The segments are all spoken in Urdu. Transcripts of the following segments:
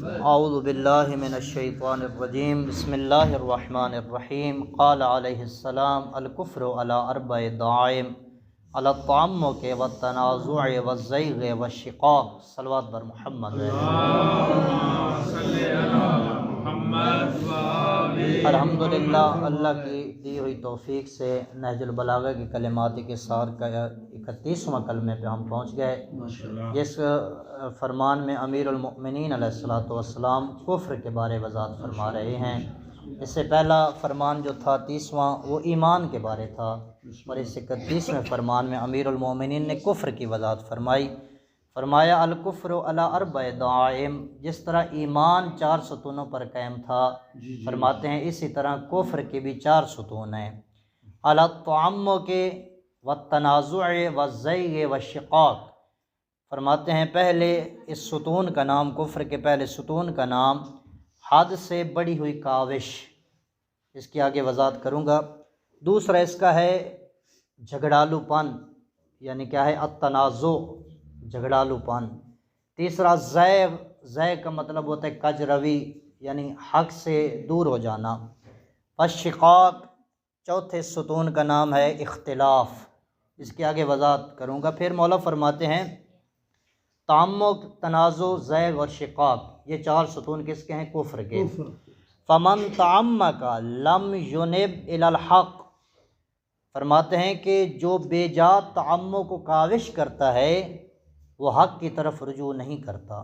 اعوذ باللہ من الشیطان الرجیم بسم اللہ الرحمن الرحیم قال علیہ السلام الکفر علی اربع دعائم علی التعمق والتنازع والزیغ والشقاق صلوات بر محمد الحمدللہ اللہ کی دی ہوئی توفیق سے نہج البلاغہ کی کلمات کے سار کا 31واں کلمے پہ ہم پہنچ گئے، جس فرمان میں امیر المؤمنین علیہ الصلوۃ والسلام کفر کے بارے وضاحت فرما رہے ہیں۔ اس سے پہلا فرمان جو تھا 30واں وہ ایمان کے بارے تھا، اور اس 31ویں فرمان میں امیر المؤمنین نے کفر کی وضاحت فرمائی۔ فرمایا الکفر علی اربع دعائم، جس طرح ایمان 4 ستونوں پر قائم تھا، فرماتے ہیں اسی طرح کفر کے بھی 4 ستون ہیں۔ علی التعمق والتنازع والزیغ والشقاق، فرماتے ہیں پہلے اس ستون کا نام، کفر کے پہلے ستون کا نام حد سے بڑی ہوئی کاوش، اس کی آگے وضاحت کروں گا۔ دوسرا اس کا ہے جھگڑالو پن، یعنی کیا ہے التنازع، جھگڑالو پن۔ تیسرا زیغ، زیغ کا مطلب ہوتا ہے کج روی، یعنی حق سے دور ہو جانا۔ والشقاق، چوتھے ستون کا نام ہے اختلاف، اس کی آگے وضاحت کروں گا۔ پھر مولا فرماتے ہیں تعمق، تنازع، زیغ اور شقاق، یہ 4 ستون کس کے ہیں؟ کفر کے۔ فمن تعمق لم ينب الى الحق، فرماتے ہیں کہ جو بے جا تعمق و کاوش کرتا ہے وہ حق کی طرف رجوع نہیں کرتا۔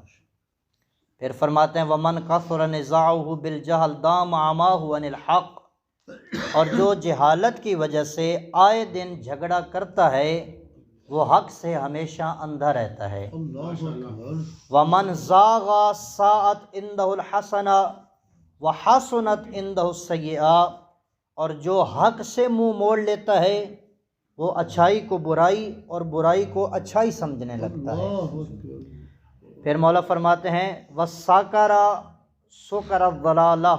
پھر فرماتے ہیں ومن کثر نزاعه بالجہل دام عماہ عن الحق، اور جو جہالت کی وجہ سے آئے دن جھگڑا کرتا ہے وہ حق سے ہمیشہ اندھا رہتا ہے۔ ومن زاغ ساءت عنده الحسنہ وحسنت عنده السیئہ، اور جو حق سے منہ موڑ لیتا ہے وہ اچھائی کو برائی اور برائی کو اچھائی سمجھنے لگتا ہے۔ پھر مولا فرماتے ہیں وَسَّكَرَ سُكَرَ الضَّلَالَةِ،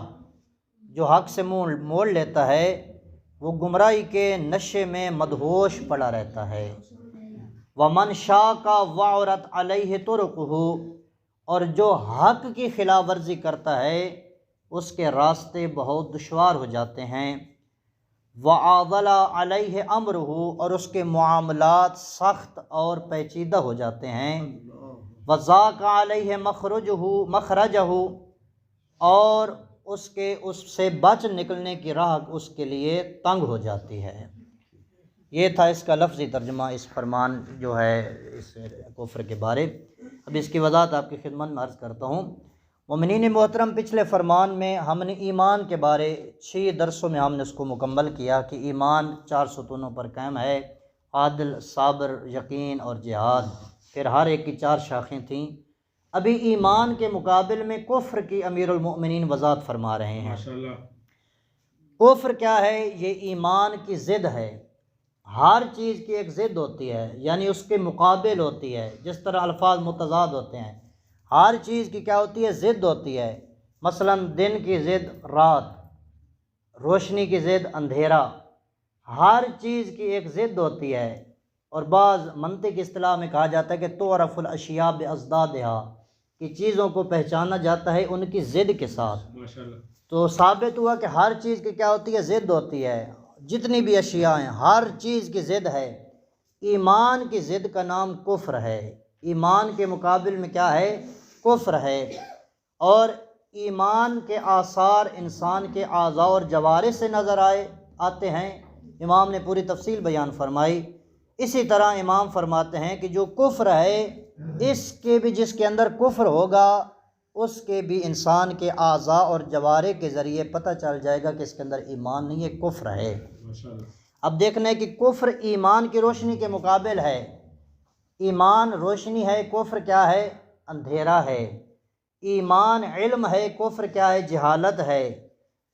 جو حق سے منہ موڑ لیتا ہے وہ گمراہی کے نشے میں مدہوش پڑا رہتا ہے۔ وَمَنْ شَاقَ وَعُرَتْ عَلَيْهِ طُرُقُهُ، اور جو حق کی خلاف ورزی کرتا ہے اس کے راستے بہت دشوار ہو جاتے ہیں۔ وَعَضَلَ عَلَيْهِ أَمْرُهُ، اور اس کے معاملات سخت اور پیچیدہ ہو جاتے ہیں۔ وَضَاقَ عَلَيْهِ مَخْرَجَهُ، اور اس سے بچ نکلنے کی راہ اس کے لیے تنگ ہو جاتی ہے۔ یہ تھا اس کا لفظی ترجمہ اس فرمان جو ہے اس کفر کے بارے۔ اب اس کی وضاحت آپ کی خدمت میں عرض کرتا ہوں۔ مومنین محترم، پچھلے فرمان میں ہم نے ایمان کے بارے 6 درسوں میں ہم نے اس کو مکمل کیا کہ ایمان 4 ستونوں پر قائم ہے، عادل، صابر، یقین اور جہاد۔ پھر ہر ایک کی 4 شاخیں تھیں۔ ابھی ایمان کے مقابل میں کفر کی امیر المؤمنین وضاحت فرما رہے ہیں۔ کفر کیا ہے؟ یہ ایمان کی ضد ہے۔ ہر چیز کی ایک ضد ہوتی ہے، یعنی اس کے مقابل ہوتی ہے، جس طرح الفاظ متضاد ہوتے ہیں، ہر چیز کی کیا ہوتی ہے؟ ضد ہوتی ہے۔ مثلا دن کی ضد رات، روشنی کی ضد اندھیرا، ہر چیز کی ایک ضد ہوتی ہے۔ اور بعض منطق اصطلاح میں کہا جاتا ہے کہ تعرف الاشیاء باضدادھا، کہ چیزوں کو پہچانا جاتا ہے ان کی ضد کے ساتھ۔ تو ثابت ہوا کہ ہر چیز کی کیا ہوتی ہے؟ ضد ہوتی ہے۔ جتنی بھی اشیاء ہیں ہر چیز کی ضد ہے۔ ایمان کی ضد کا نام کفر ہے۔ ایمان کے مقابل میں کیا ہے؟ کفر ہے۔ اور ایمان کے آثار انسان کے اعضاء اور جوارح سے نظر آتے ہیں، امام نے پوری تفصیل بیان فرمائی۔ اسی طرح امام فرماتے ہیں کہ جو کفر ہے اس کے بھی، جس کے اندر کفر ہوگا اس کے بھی انسان کے اعضاء اور جوارح کے ذریعے پتہ چل جائے گا کہ اس کے اندر ایمان نہیں ہے، کفر ہے۔ اب دیکھنا ہے کہ کفر ایمان کی روشنی کے مقابل ہے۔ ایمان روشنی ہے، کفر کیا ہے؟ اندھیرا ہے۔ ایمان علم ہے، کفر کیا ہے؟ جہالت ہے۔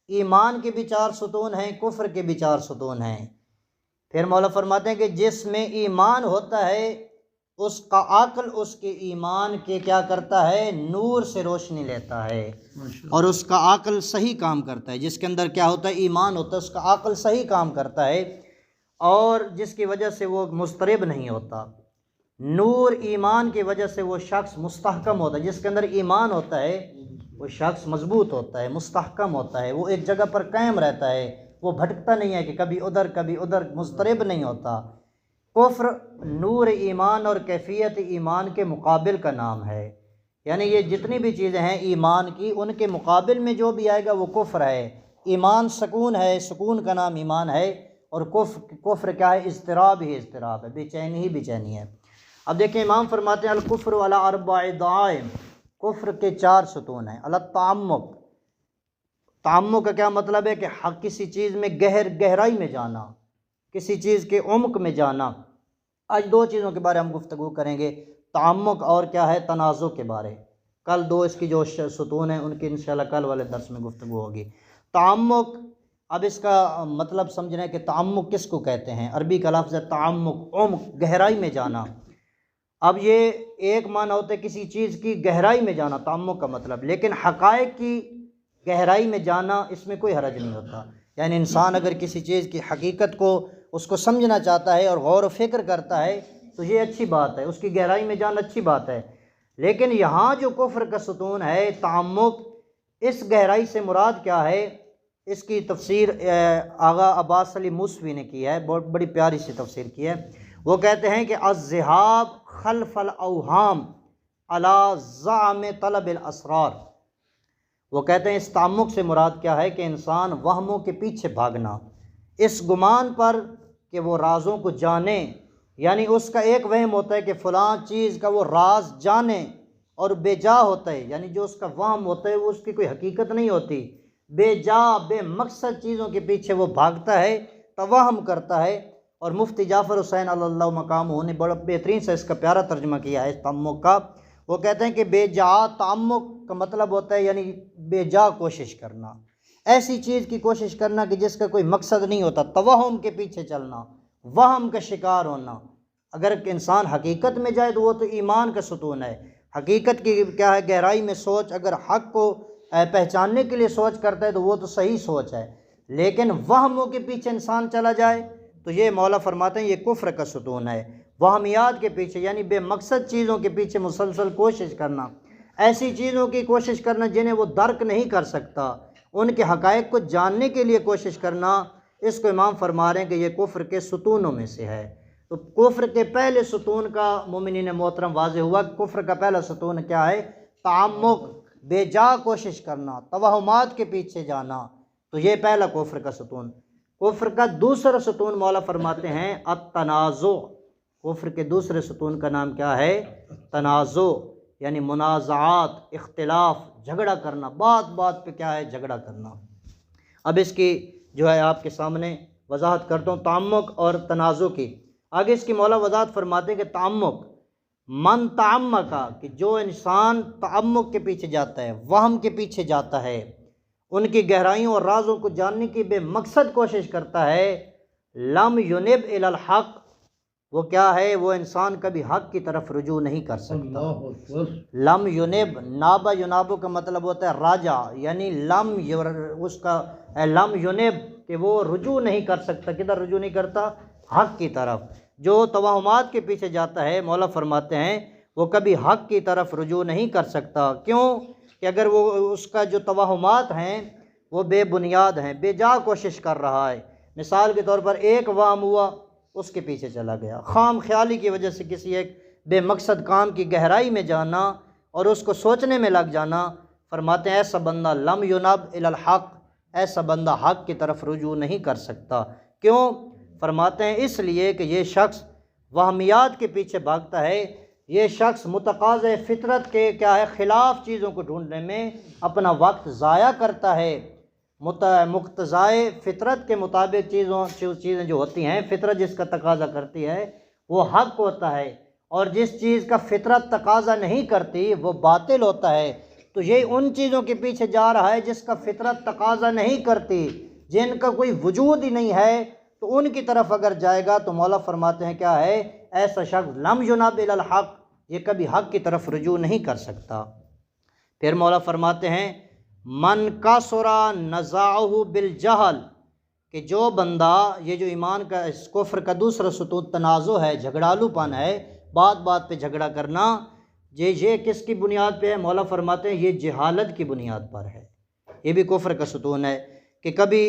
ایمان کے بھی 4 ستون ہیں، کفر کے بھی 4 ستون ہیں۔ پھر مولا فرماتے ہیں کہ جس میں ایمان ہوتا ہے اس کا عقل اس کے ایمان کے کیا کرتا ہے؟ نور سے روشنی لیتا ہے، اور اس کا عقل صحیح کام کرتا ہے۔ جس کے اندر کیا ہوتا ہے؟ ایمان ہوتا ہے، اس کا عقل صحیح کام کرتا ہے، اور جس کی وجہ سے وہ مضطرب نہیں ہوتا۔ نور ایمان کی وجہ سے وہ شخص مستحکم ہوتا ہے۔ جس کے اندر ایمان ہوتا ہے وہ شخص مضبوط ہوتا ہے، مستحکم ہوتا ہے، وہ ایک جگہ پر قائم رہتا ہے، وہ بھٹکتا نہیں ہے کہ کبھی ادھر مضطرب نہیں ہوتا۔ کفر نور ایمان اور کیفیت ایمان کے مقابل کا نام ہے، یعنی یہ جتنی بھی چیزیں ہیں ایمان کی، ان کے مقابل میں جو بھی آئے گا وہ کفر ہے۔ ایمان سکون ہے، سکون کا نام ایمان ہے، اور کفر کیا ہے؟ اضطراب ہی اضطراب ہے، بے چینی ہی بے چینی ہے۔ اب دیکھیں امام فرماتے ہیں الکفر علی اربع دعائم، کفر کے 4 ستون ہیں۔ التعمق، تعمق کا کیا مطلب ہے؟ کہ کسی چیز میں گہرائی میں جانا، کسی چیز کے عمق میں جانا۔ آج 2 چیزوں کے بارے ہم گفتگو کریں گے، تعمق اور کیا ہے؟ تنازع کے بارے۔ کل 2 اس کی جو ستون ہیں ان کی انشاءاللہ کل والے درس میں گفتگو ہوگی۔ تعمق، اب اس کا مطلب سمجھنا ہے کہ تعمق کس کو کہتے ہیں؟ عربی کا لفظ ہے تعمق، عمق، گہرائی میں جانا۔ اب یہ ایک معنی ہوتا ہے کسی چیز کی گہرائی میں جانا، تعمق کا مطلب، لیکن حقائق کی گہرائی میں جانا اس میں کوئی حرج نہیں ہوتا۔ یعنی انسان اگر کسی چیز کی حقیقت کو اس کو سمجھنا چاہتا ہے اور غور و فکر کرتا ہے تو یہ اچھی بات ہے، اس کی گہرائی میں جانا اچھی بات ہے۔ لیکن یہاں جو کفر کا ستون ہے تعمق، اس گہرائی سے مراد کیا ہے؟ اس کی تفسیر آغا عباس علی موسوی نے کی ہے، بہت بڑی پیاری سی تفسیر کی ہے۔ وہ کہتے ہیں کہ الذہاب خلف الاوہام علی زعم طلب الاسرار، وہ کہتے ہیں اس تعمق سے مراد کیا ہے؟ کہ انسان وہموں کے پیچھے بھاگنا، اس گمان پر کہ وہ رازوں کو جانے، یعنی اس کا ایک وہم ہوتا ہے کہ فلاں چیز کا وہ راز جانے، اور بے جا ہوتا ہے، یعنی جو اس کا وہم ہوتا ہے وہ اس کی کوئی حقیقت نہیں ہوتی، بے جا بے مقصد چیزوں کے پیچھے وہ بھاگتا ہے، توہم کرتا ہے۔ اور مفتی جعفر حسین علی اللہ مقامہ نے بڑا بہترین سے اس کا پیارا ترجمہ کیا ہے اس تعمق کا۔ وہ کہتے ہیں کہ بے جا تعمق کا مطلب ہوتا ہے یعنی بے جا کوشش کرنا، ایسی چیز کی کوشش کرنا کہ جس کا کوئی مقصد نہیں ہوتا، توہم کے پیچھے چلنا، وہم کا شکار ہونا۔ اگر انسان حقیقت میں جائے تو وہ تو ایمان کا ستون ہے، حقیقت کی کیا ہے؟ گہرائی میں سوچ، اگر حق کو پہچاننے کے لیے سوچ کرتا ہے تو وہ تو صحیح سوچ ہے، لیکن وہموں کے پیچھے انسان چلا جائے تو یہ مولا فرماتے ہیں یہ کفر کا ستون ہے۔ وہمیات کے پیچھے یعنی بے مقصد چیزوں کے پیچھے مسلسل کوشش کرنا، ایسی چیزوں کی کوشش کرنا جنہیں وہ درک نہیں کر سکتا، ان کے حقائق کو جاننے کے لیے کوشش کرنا، اس کو امام فرما رہے ہیں کہ یہ کفر کے ستونوں میں سے ہے۔ تو کفر کے پہلے ستون کا مومنین محترم واضح ہوا کہ کفر کا پہلا ستون کیا ہے؟ تعمق، بے جا کوشش کرنا، توہمات کے پیچھے جانا، تو یہ پہلا کفر کا ستون۔ کفر کا دوسرا ستون مولا فرماتے ہیں التنازع، کفر کے دوسرے ستون کا نام کیا ہے؟ تنازع، یعنی منازعات، اختلاف، جھگڑا کرنا، بات پہ کیا ہے؟ جھگڑا کرنا۔ اب اس کی جو ہے آپ کے سامنے وضاحت کرتا ہوں تعمق اور تنازع کی۔ آگے اس کی مولا وضاحت فرماتے ہیں کہ تعمق، من تعمقہ، کہ جو انسان تعمق کے پیچھے جاتا ہے، وہم کے پیچھے جاتا ہے، ان کی گہرائیوں اور رازوں کو جاننے کی بے مقصد کوشش کرتا ہے، لم ینب الی الحق، وہ کیا ہے؟ وہ انسان کبھی حق کی طرف رجوع نہیں کر سکتا۔ لم ینب، نابا ینابو کا مطلب ہوتا ہے راجع، یعنی لم ینب کہ وہ رجوع نہیں کر سکتا، کدھر رجوع نہیں کرتا؟ حق کی طرف۔ جو توہمات کے پیچھے جاتا ہے مولا فرماتے ہیں وہ کبھی حق کی طرف رجوع نہیں کر سکتا، کیوں؟ کہ اگر وہ اس کا جو توہمات ہیں وہ بے بنیاد ہیں، بے جا کوشش کر رہا ہے۔ مثال کے طور پر ایک وہم ہوا، اس کے پیچھے چلا گیا، خام خیالی کی وجہ سے کسی ایک بے مقصد کام کی گہرائی میں جانا اور اس کو سوچنے میں لگ جانا، فرماتے ہیں ایسا بندہ لم ینب الی الحق، ایسا بندہ حق کی طرف رجوع نہیں کر سکتا۔ کیوں؟ فرماتے ہیں اس لیے کہ یہ شخص وہمیات کے پیچھے بھاگتا ہے، یہ شخص متقاضی فطرت کے کیا ہے؟ خلاف چیزوں کو ڈھونڈنے میں اپنا وقت ضائع کرتا ہے۔ مقتضائے فطرت کے مطابق چیزیں جو ہوتی ہیں، فطرت جس کا تقاضا کرتی ہے وہ حق ہوتا ہے، اور جس چیز کا فطرت تقاضا نہیں کرتی وہ باطل ہوتا ہے۔ تو یہ ان چیزوں کے پیچھے جا رہا ہے جس کا فطرت تقاضا نہیں کرتی، جن کا کوئی وجود ہی نہیں ہے، تو ان کی طرف اگر جائے گا تو مولا فرماتے ہیں کیا ہے؟ ایسا شخص لم ینب الی الحق، یہ کبھی حق کی طرف رجوع نہیں کر سکتا۔ پھر مولا فرماتے ہیں من کثر نزاعہ بالجہل، کہ جو بندہ، یہ جو ایمان کا اس کفر کا دوسرا ستون تنازع ہے، جھگڑالو پن ہے، بات پہ جھگڑا کرنا، یہ کس کی بنیاد پہ ہے؟ مولا فرماتے ہیں یہ جہالت کی بنیاد پر ہے۔ یہ بھی کفر کا ستون ہے کہ کبھی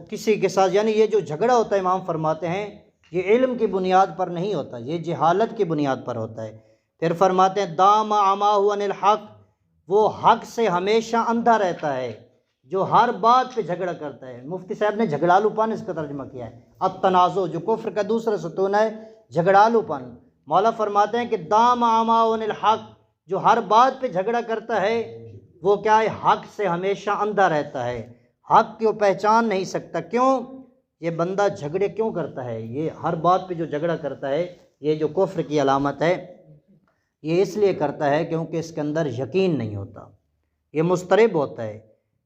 کسی کے ساتھ، یعنی یہ جو جھگڑا ہوتا ہے امام فرماتے ہیں یہ علم کی بنیاد پر نہیں ہوتا، یہ جہالت کی بنیاد پر ہوتا ہے۔ پھر فرماتے ہیں دام عماہ عن الحق، وہ حق سے ہمیشہ اندھا رہتا ہے، جو ہر بات پہ جھگڑا کرتا ہے۔ مفتی صاحب نے جھگڑالو پن اس کا ترجمہ کیا ہے، التنازع، جو کفر کا دوسرا ستون ہے جھگڑالو پن۔ مولا فرماتے ہیں کہ دام عماہ عن الحق، جو ہر بات پہ جھگڑا کرتا ہے وہ کیا ہے؟ حق سے ہمیشہ اندھا رہتا ہے، حق کو پہچان نہیں سکتا۔ کیوں؟ یہ بندہ جھگڑے کیوں کرتا ہے؟ یہ ہر بات پہ جو جھگڑا کرتا ہے یہ جو کفر کی علامت ہے، یہ اس لیے کرتا ہے کیونکہ اس کے اندر یقین نہیں ہوتا، یہ مضطرب ہوتا ہے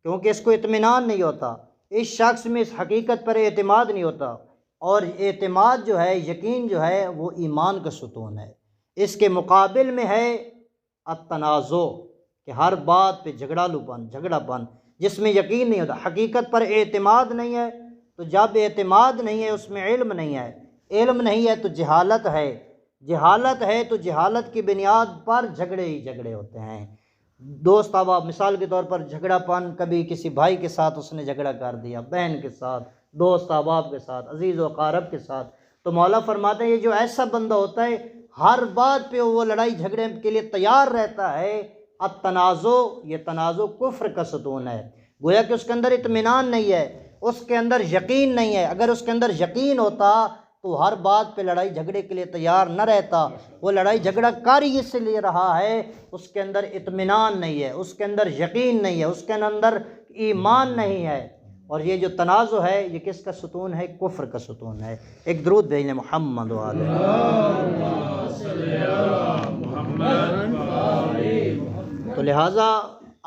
کیونکہ اس کو اطمینان نہیں ہوتا، اس شخص میں اس حقیقت پر اعتماد نہیں ہوتا۔ اور اعتماد جو ہے، یقین جو ہے، وہ ایمان کا ستون ہے۔ اس کے مقابل میں ہے التنازع، کہ ہر بات پہ جھگڑالو پن، جس میں یقین نہیں ہوتا، حقیقت پر اعتماد نہیں ہے۔ تو جب اعتماد نہیں ہے اس میں علم نہیں ہے، علم نہیں ہے تو جہالت ہے، جہالت ہے تو جہالت کی بنیاد پر جھگڑے ہی جھگڑے ہوتے ہیں۔ دوست احباب، مثال کے طور پر جھگڑا پن، کبھی کسی بھائی کے ساتھ اس نے جھگڑا کر دیا، بہن کے ساتھ، دوست احباب کے ساتھ، عزیز و اقارب کے ساتھ، تو مولا فرماتے ہیں یہ جو ایسا بندہ ہوتا ہے ہر بات پہ وہ لڑائی جھگڑے کے لیے تیار رہتا ہے، التنازع، یہ تنازع کفر کا ستون ہے۔ گویا کہ اس کے اندر اطمینان نہیں ہے، اس کے اندر یقین نہیں ہے۔ اگر اس کے اندر یقین ہوتا تو ہر بات پہ لڑائی جھگڑے کے لیے تیار نہ رہتا، وہ لڑائی جھگڑا کر ہی اس لیے رہا ہے، اس کے اندر اطمینان نہیں ہے، اس کے اندر یقین نہیں ہے، اس کے اندر ایمان نہیں ہے۔ اور یہ جو تنازع ہے یہ کس کا ستون ہے؟ کفر کا ستون ہے۔ ایک درود بھیجیں محمد علیہ۔ تو لہٰذا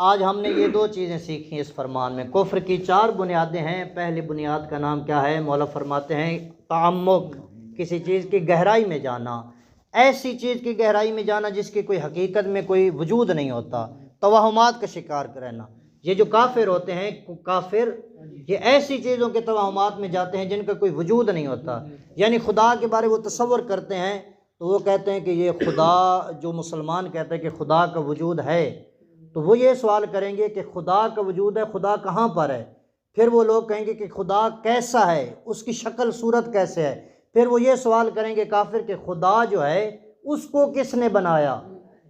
آج ہم نے یہ دو چیزیں سیکھی اس فرمان میں۔ کفر کی 4 بنیادیں ہیں۔ پہلی بنیاد کا نام کیا ہے؟ مولا فرماتے ہیں تعمق، کسی چیز کی گہرائی میں جانا، ایسی چیز کی گہرائی میں جانا جس کی کوئی حقیقت میں کوئی وجود نہیں ہوتا، توہمات کا شکار رہنا۔ یہ جو کافر ہوتے ہیں، کافر یہ ایسی چیزوں کے توہمات میں جاتے ہیں جن کا کوئی وجود نہیں ہوتا، یعنی خدا کے بارے وہ تصور کرتے ہیں تو وہ کہتے ہیں کہ یہ خدا، جو مسلمان کہتے ہیں کہ خدا کا وجود ہے، تو وہ یہ سوال کریں گے کہ خدا کا وجود ہے، خدا کہاں پر ہے؟ پھر وہ لوگ کہیں گے کہ خدا کیسا ہے، اس کی شکل صورت کیسے ہے؟ پھر وہ یہ سوال کریں گے کافر کہ خدا جو ہے اس کو کس نے بنایا؟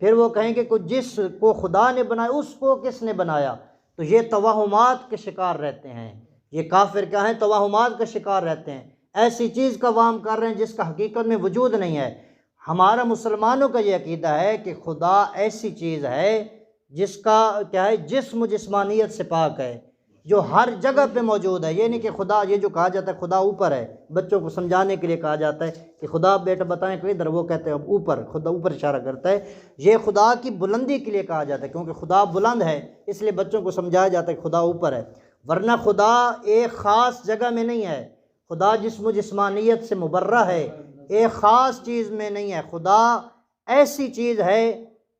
پھر وہ کہیں گے کہ جس کو خدا نے بنایا اس کو کس نے بنایا؟ تو یہ توہمات کے شکار رہتے ہیں، یہ کافر کیا ہیں؟ توہمات کا شکار رہتے ہیں، ایسی چیز کا وہم کر رہے ہیں جس کا حقیقت میں وجود نہیں ہے۔ ہمارا مسلمانوں کا یہ عقیدہ ہے کہ خدا ایسی چیز ہے جس کا کیا ہے؟ جسم و جسمانیت سے پاک ہے، جو ہر جگہ پہ موجود ہے۔ یہ نہیں کہ خدا، یہ جو کہا جاتا ہے خدا اوپر ہے، بچوں کو سمجھانے کے لیے کہا جاتا ہے کہ خدا بیٹا بتائیں کہ ادھر، وہ کہتے ہیں اوپر، خدا اوپر اشارہ کرتا ہے۔ یہ خدا کی بلندی کے لیے کہا جاتا ہے کیونکہ خدا بلند ہے، اس لیے بچوں کو سمجھایا جاتا ہے کہ خدا اوپر ہے، ورنہ خدا ایک خاص جگہ میں نہیں ہے۔ خدا جسم و جسمانیت سے مبرہ ہے، ایک خاص چیز میں نہیں ہے۔ خدا ایسی چیز ہے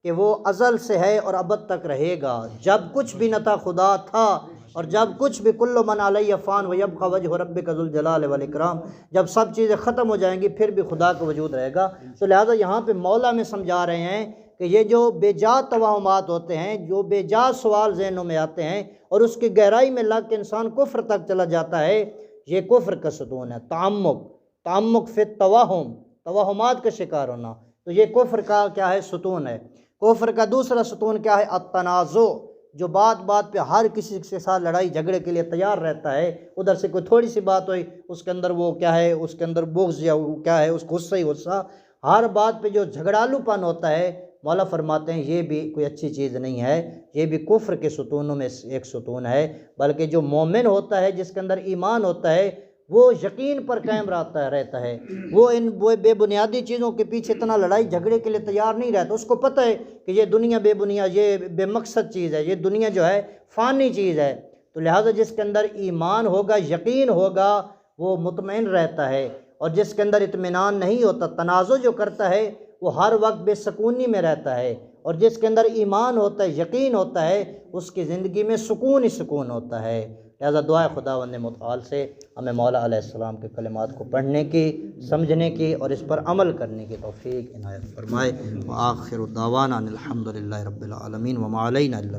کہ وہ ازل سے ہے اور ابد تک رہے گا۔ جب کچھ بھی نہ تھا خدا تھا، اور جب کچھ بھی کل من علیہ فان ویبقى وجہ ربک ذو الجلال والاکرام، جب سب چیزیں ختم ہو جائیں گی پھر بھی خدا کا وجود رہے گا۔ تو لہٰذا یہاں پہ مولا میں سمجھا رہے ہیں کہ یہ جو بے جا توہمات ہوتے ہیں، جو بے جا سوال ذہنوں میں آتے ہیں اور اس کی گہرائی میں لگ کے انسان کفر تک چلا جاتا ہے، یہ کفر کا ستون ہے۔ تعمق فی التوہم، توہمات کا شکار ہونا، تو یہ کفر کا کیا ہے؟ ستون ہے۔ کفر کا دوسرا ستون کیا ہے؟ التنازع، جو بات بات پہ ہر کسی کے ساتھ لڑائی جھگڑے کے لیے تیار رہتا ہے، ادھر سے کوئی تھوڑی سی بات ہوئی اس کے اندر وہ کیا ہے؟ اس کے اندر بغض یا کیا ہے؟ اس کو غصہ ہی غصہ، ہر بات پہ جو جھگڑالو پن ہوتا ہے، مولا فرماتے ہیں یہ بھی کوئی اچھی چیز نہیں ہے، یہ بھی کفر کے ستونوں میں ایک ستون ہے۔ بلکہ جو مومن ہوتا ہے، جس کے اندر ایمان ہوتا ہے، وہ یقین پر قائم رہتا ہے، وہ ان بے بنیادی چیزوں کے پیچھے اتنا لڑائی جھگڑے کے لیے تیار نہیں رہتا۔ اس کو پتہ ہے کہ یہ دنیا بے بنیاد، یہ بے مقصد چیز ہے، یہ دنیا جو ہے فانی چیز ہے۔ تو لہٰذا جس کے اندر ایمان ہوگا، یقین ہوگا، وہ مطمئن رہتا ہے، اور جس کے اندر اطمینان نہیں ہوتا، تنازع جو کرتا ہے، وہ ہر وقت بے سکونی میں رہتا ہے۔ اور جس کے اندر ایمان ہوتا ہے، یقین ہوتا ہے، اس کی زندگی میں سکون ہی سکون ہوتا ہے۔ لہذا دعائے خداوند متعال سے ہمیں مولا علیہ السلام کے کلمات کو پڑھنے کی، سمجھنے کی اور اس پر عمل کرنے کی توفیق عنایت فرمائے۔ وآخر دعوانا ان الحمد للہ رب العالمین وما علینا الا